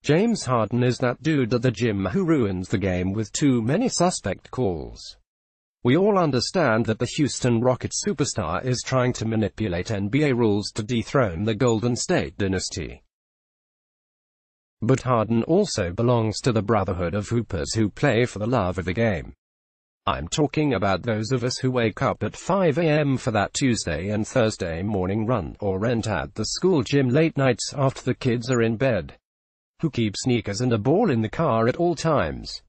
James Harden is that dude at the gym who ruins the game with too many suspect calls. We all understand that the Houston Rockets superstar is trying to manipulate NBA rules to dethrone the Golden State dynasty. But Harden also belongs to the brotherhood of hoopers who play for the love of the game. I'm talking about those of us who wake up at 5 a.m. for that Tuesday and Thursday morning run, or rent at the school gym late nights after the kids are in bed, who keep sneakers and a ball in the car at all times,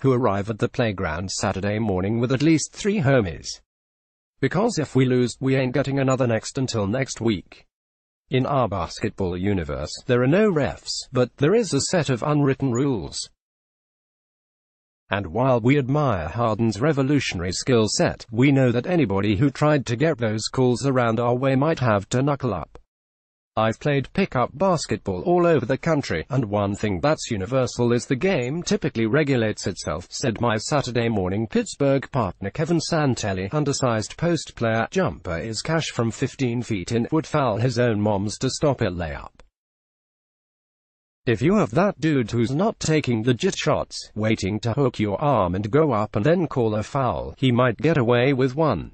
who arrive at the playground Saturday morning with at least 3 homies. Because if we lose, we ain't getting another next until next week. In our basketball universe, there are no refs, but there is a set of unwritten rules. And while we admire Harden's revolutionary skill set, we know that anybody who tried to get those calls around our way might have to knuckle up. I've played pickup basketball all over the country, and one thing that's universal is the game typically regulates itself, said my Saturday morning Pittsburgh partner Kevin Santelli. Undersized post player, jumper is cash from 15 feet in, would foul his own mom's to stop it layup. If you have that dude who's not taking legit shots, waiting to hook your arm and go up and then call a foul, he might get away with one,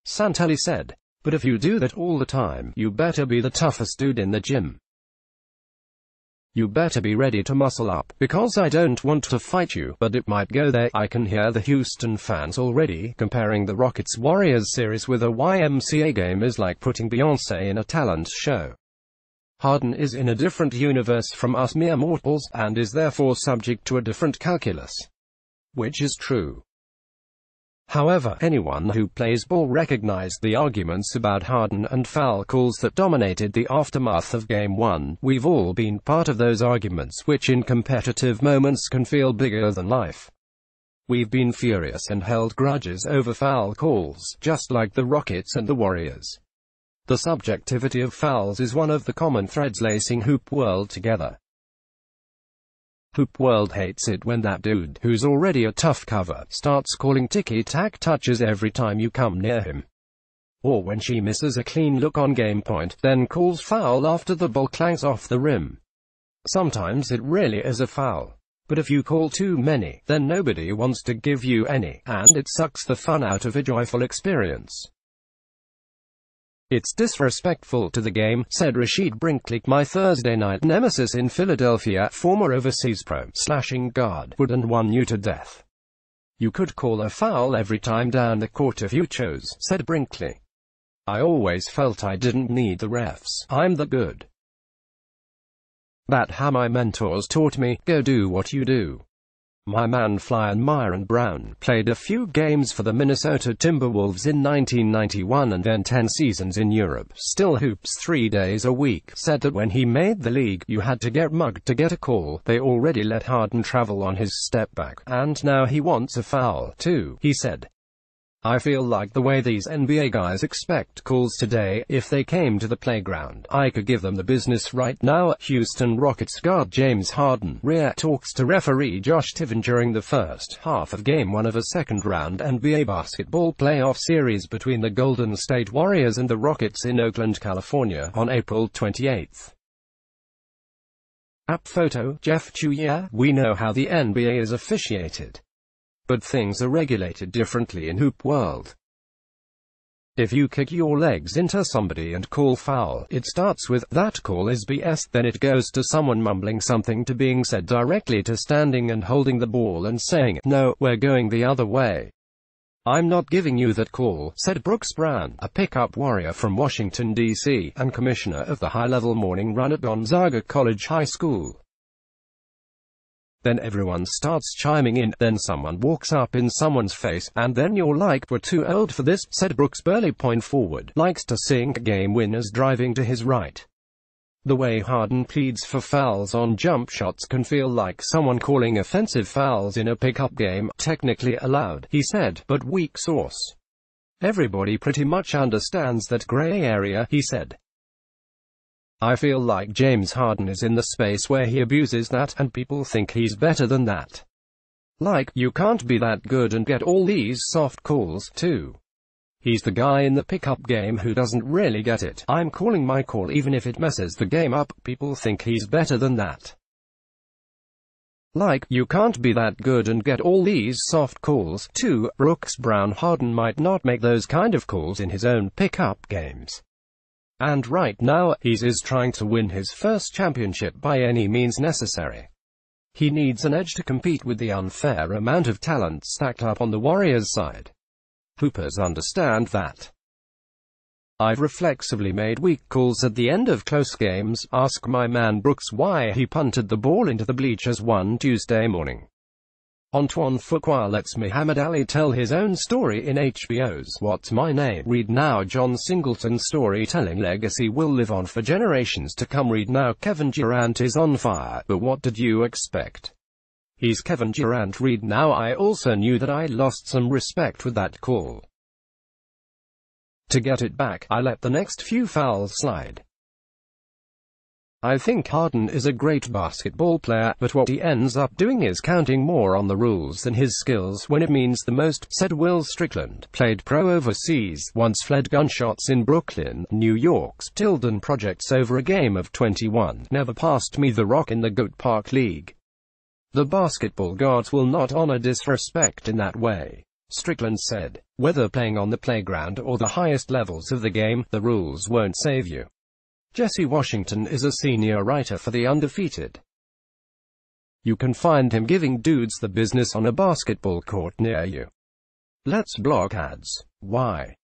Santelli said. But if you do that all the time, you better be the toughest dude in the gym. You better be ready to muscle up, because I don't want to fight you, but it might go there. I can hear the Houston fans already comparing the Rockets-Warriors series with a YMCA game is like putting Beyoncé in a talent show. Harden is in a different universe from us mere mortals, and is therefore subject to a different calculus. Which is true. However, anyone who plays ball recognized the arguments about Harden and foul calls that dominated the aftermath of Game 1. We've all been part of those arguments, which in competitive moments can feel bigger than life. We've been furious and held grudges over foul calls, just like the Rockets and the Warriors. The subjectivity of fouls is one of the common threads lacing Hoop World together. Hoop World hates it when that dude, who's already a tough cover, starts calling ticky-tack touches every time you come near him. Or when she misses a clean look on game point, then calls foul after the ball clanks off the rim. Sometimes it really is a foul. But if you call too many, then nobody wants to give you any, and it sucks the fun out of a joyful experience. It's disrespectful to the game, said Rashid Brinkley, my Thursday night nemesis in Philadelphia, former overseas pro, slashing guard, would and won you to death. You could call a foul every time down the court if you chose, said Brinkley. I always felt I didn't need the refs. I'm the good. That how my mentors taught me, go do what you do. My man Flyer Myron Brown played a few games for the Minnesota Timberwolves in 1991 and then 10 seasons in Europe, still hoops 3 days a week, said that when he made the league, you had to get mugged to get a call. They already let Harden travel on his step back, and now he wants a foul, too, he said. I feel like the way these NBA guys expect calls today, if they came to the playground, I could give them the business right now. Houston Rockets guard James Harden talks to referee Josh Tiven during the first half of Game 1 of a second-round NBA basketball playoff series between the Golden State Warriors and the Rockets in Oakland, California, on April 28. App photo, Jeff Chu. Yeah, we know how the NBA is officiated. But things are regulated differently in Hoop World. If you kick your legs into somebody and call foul, it starts with, that call is BS, then it goes to someone mumbling something to being said directly to standing and holding the ball and saying, no, we're going the other way. I'm not giving you that call, said Brooks Brown, a pickup warrior from Washington, D.C., and commissioner of the high-level morning run at Gonzaga College High School. Then everyone starts chiming in, then someone walks up in someone's face, and then you're like, we're too old for this, said Brooks Burley. Point forward, likes to sink game winners driving to his right. The way Harden pleads for fouls on jump shots can feel like someone calling offensive fouls in a pickup game, technically allowed, he said, but weak source. Everybody pretty much understands that gray area, he said. I feel like James Harden is in the space where he abuses that, and people think he's better than that. Like, you can't be that good and get all these soft calls, too. He's the guy in the pickup game who doesn't really get it. I'm calling my call even if it messes the game up. People think he's better than that. Like, you can't be that good and get all these soft calls, too. Brooks Brown Harden might not make those kind of calls in his own pickup games. And right now, he's trying to win his first championship by any means necessary. He needs an edge to compete with the unfair amount of talent stacked up on the Warriors' side. Hoopers understand that. I've reflexively made weak calls at the end of close games. Ask my man Brooks why he punted the ball into the bleachers one Tuesday morning. Antoine Fuqua lets Muhammad Ali tell his own story in HBO's What's My Name? Read now. John Singleton's storytelling legacy will live on for generations to come. Read now. Kevin Durant is on fire, but what did you expect? He's Kevin Durant. Read now. I also knew that I lost some respect with that call. To get it back, I let the next few fouls slide. I think Harden is a great basketball player, but what he ends up doing is counting more on the rules than his skills when it means the most, said Will Strickland. Played pro overseas, once fled gunshots in Brooklyn, New York's Tilden Projects over a game of 21. Never passed me the rock in the Goat Park League. The basketball gods will not honor disrespect in that way, Strickland said. Whether playing on the playground or the highest levels of the game, the rules won't save you. Jesse Washington is a senior writer for The Undefeated. You can find him giving dudes the business on a basketball court near you. Let's block ads. Why?